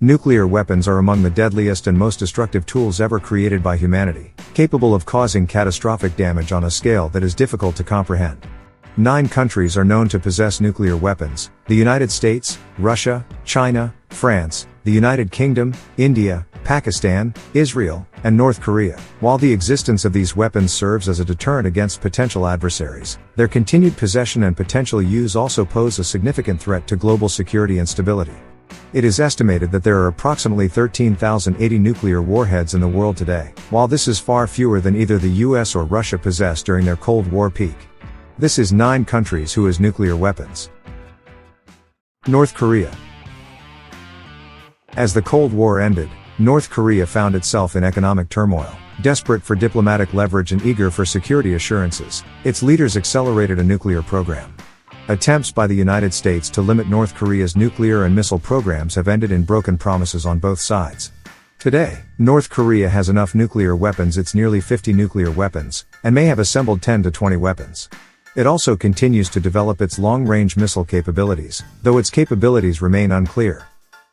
Nuclear weapons are among the deadliest and most destructive tools ever created by humanity, capable of causing catastrophic damage on a scale that is difficult to comprehend. 9 countries are known to possess nuclear weapons: the United States, Russia, China, France, the United Kingdom, India, Pakistan, Israel, and North Korea. While the existence of these weapons serves as a deterrent against potential adversaries, their continued possession and potential use also pose a significant threat to global security and stability. It is estimated that there are approximately 13,080 nuclear warheads in the world today, while this is far fewer than either the US or Russia possessed during their Cold War peak. This is 9 countries who has nuclear weapons. North Korea. As the Cold War ended, North Korea found itself in economic turmoil. Desperate for diplomatic leverage and eager for security assurances, its leaders accelerated a nuclear program. Attempts by the United States to limit North Korea's nuclear and missile programs have ended in broken promises on both sides. Today, North Korea has enough nuclear weapons, it's nearly 50 nuclear weapons, and may have assembled 10 to 20 weapons. It also continues to develop its long-range missile capabilities, though its capabilities remain unclear.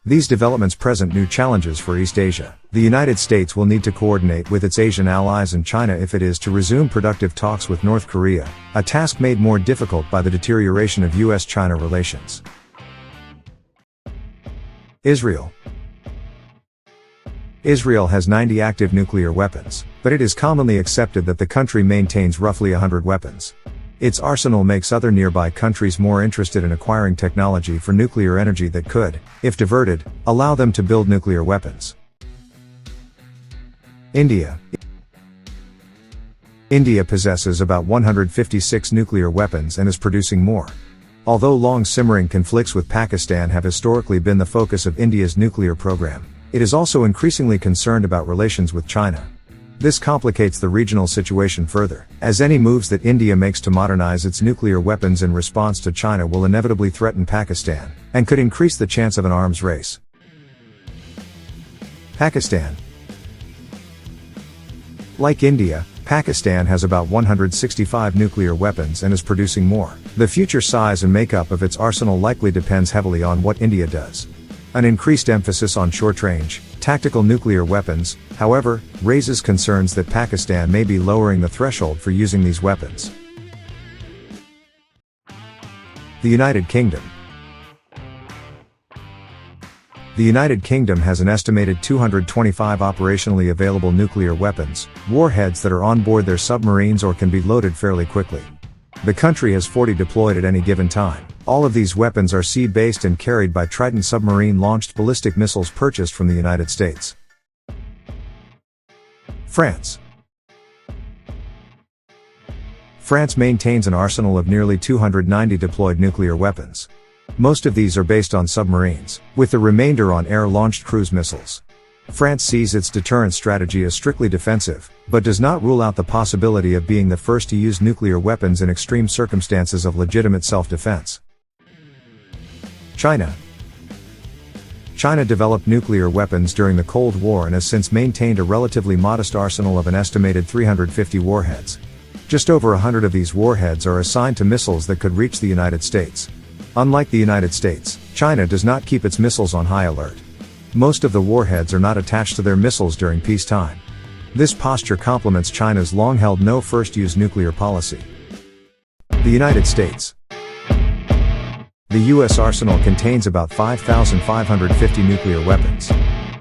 These developments present new challenges for East Asia. The United States will need to coordinate with its Asian allies and China if it is to resume productive talks with North Korea, a task made more difficult by the deterioration of US-China relations. Israel. Israel has 90 active nuclear weapons, but it is commonly accepted that the country maintains roughly 100 weapons. Its arsenal makes other nearby countries more interested in acquiring technology for nuclear energy that could, if diverted, allow them to build nuclear weapons. India. India possesses about 156 nuclear weapons and is producing more. Although long-simmering conflicts with Pakistan have historically been the focus of India's nuclear program, it is also increasingly concerned about relations with China. This complicates the regional situation further, as any moves that India makes to modernize its nuclear weapons in response to China will inevitably threaten Pakistan, and could increase the chance of an arms race. Pakistan. Like India, Pakistan has about 165 nuclear weapons and is producing more. The future size and makeup of its arsenal likely depends heavily on what India does. An increased emphasis on short-range, tactical nuclear weapons, however, raises concerns that Pakistan may be lowering the threshold for using these weapons. The United Kingdom. The United Kingdom has an estimated 225 operationally available nuclear weapons, warheads that are on board their submarines or can be loaded fairly quickly. The country has 40 deployed at any given time. All of these weapons are sea-based and carried by Triton submarine-launched ballistic missiles purchased from the United States. France. France maintains an arsenal of nearly 290 deployed nuclear weapons. Most of these are based on submarines, with the remainder on air-launched cruise missiles. France sees its deterrent strategy as strictly defensive, but does not rule out the possibility of being the first to use nuclear weapons in extreme circumstances of legitimate self-defense. China. China developed nuclear weapons during the Cold War and has since maintained a relatively modest arsenal of an estimated 350 warheads. Just over 100 of these warheads are assigned to missiles that could reach the United States. Unlike the United States, China does not keep its missiles on high alert. Most of the warheads are not attached to their missiles during peacetime. This posture complements China's long-held no-first-use nuclear policy. The United States. The U.S. arsenal contains about 5,550 nuclear weapons.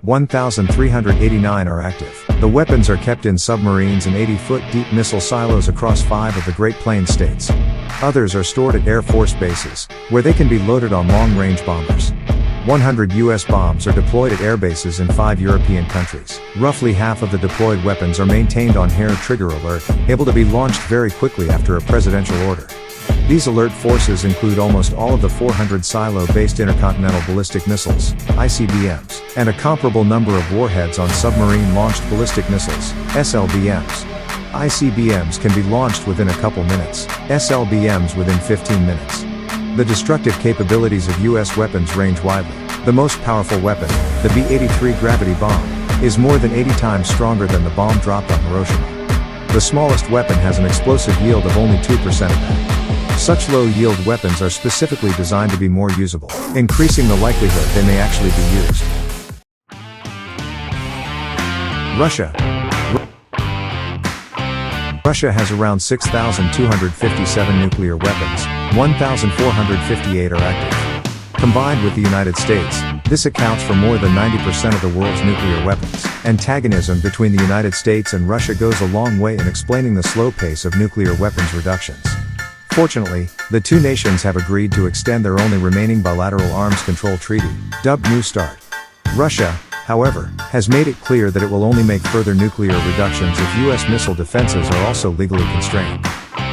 1,389 are active. The weapons are kept in submarines and 80-foot deep missile silos across 5 of the Great Plains states. Others are stored at Air Force bases, where they can be loaded on long-range bombers. 100 U.S. bombs are deployed at air bases in 5 European countries. Roughly half of the deployed weapons are maintained on hair trigger alert, able to be launched very quickly after a presidential order. These alert forces include almost all of the 400 silo-based intercontinental ballistic missiles, ICBMs, and a comparable number of warheads on submarine-launched ballistic missiles, SLBMs. ICBMs can be launched within a couple minutes, SLBMs within 15 minutes. The destructive capabilities of U.S. weapons range widely. The most powerful weapon, the B-83 gravity bomb, is more than 80 times stronger than the bomb dropped on Hiroshima. The smallest weapon has an explosive yield of only 2% of that. Such low-yield weapons are specifically designed to be more usable, increasing the likelihood they may actually be used. Russia. Russia has around 6,257 nuclear weapons, 1,458 are active. Combined with the United States, this accounts for more than 90% of the world's nuclear weapons. Antagonism between the United States and Russia goes a long way in explaining the slow pace of nuclear weapons reductions. Fortunately, the two nations have agreed to extend their only remaining bilateral arms control treaty, dubbed New START. Russia, however, has made it clear that it will only make further nuclear reductions if U.S. missile defenses are also legally constrained.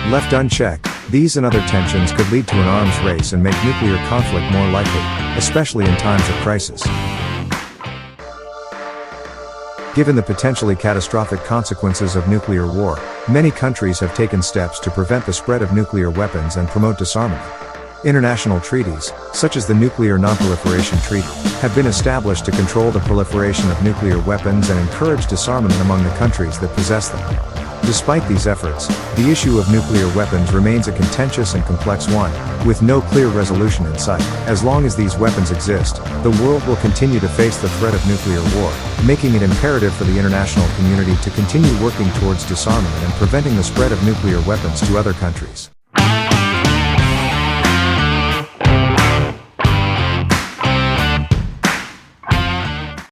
Left unchecked, these and other tensions could lead to an arms race and make nuclear conflict more likely, especially in times of crisis. Given the potentially catastrophic consequences of nuclear war, many countries have taken steps to prevent the spread of nuclear weapons and promote disarmament. International treaties, such as the Nuclear Non-Proliferation Treaty, have been established to control the proliferation of nuclear weapons and encourage disarmament among the countries that possess them. Despite these efforts, the issue of nuclear weapons remains a contentious and complex one, with no clear resolution in sight. As long as these weapons exist, the world will continue to face the threat of nuclear war, making it imperative for the international community to continue working towards disarmament and preventing the spread of nuclear weapons to other countries.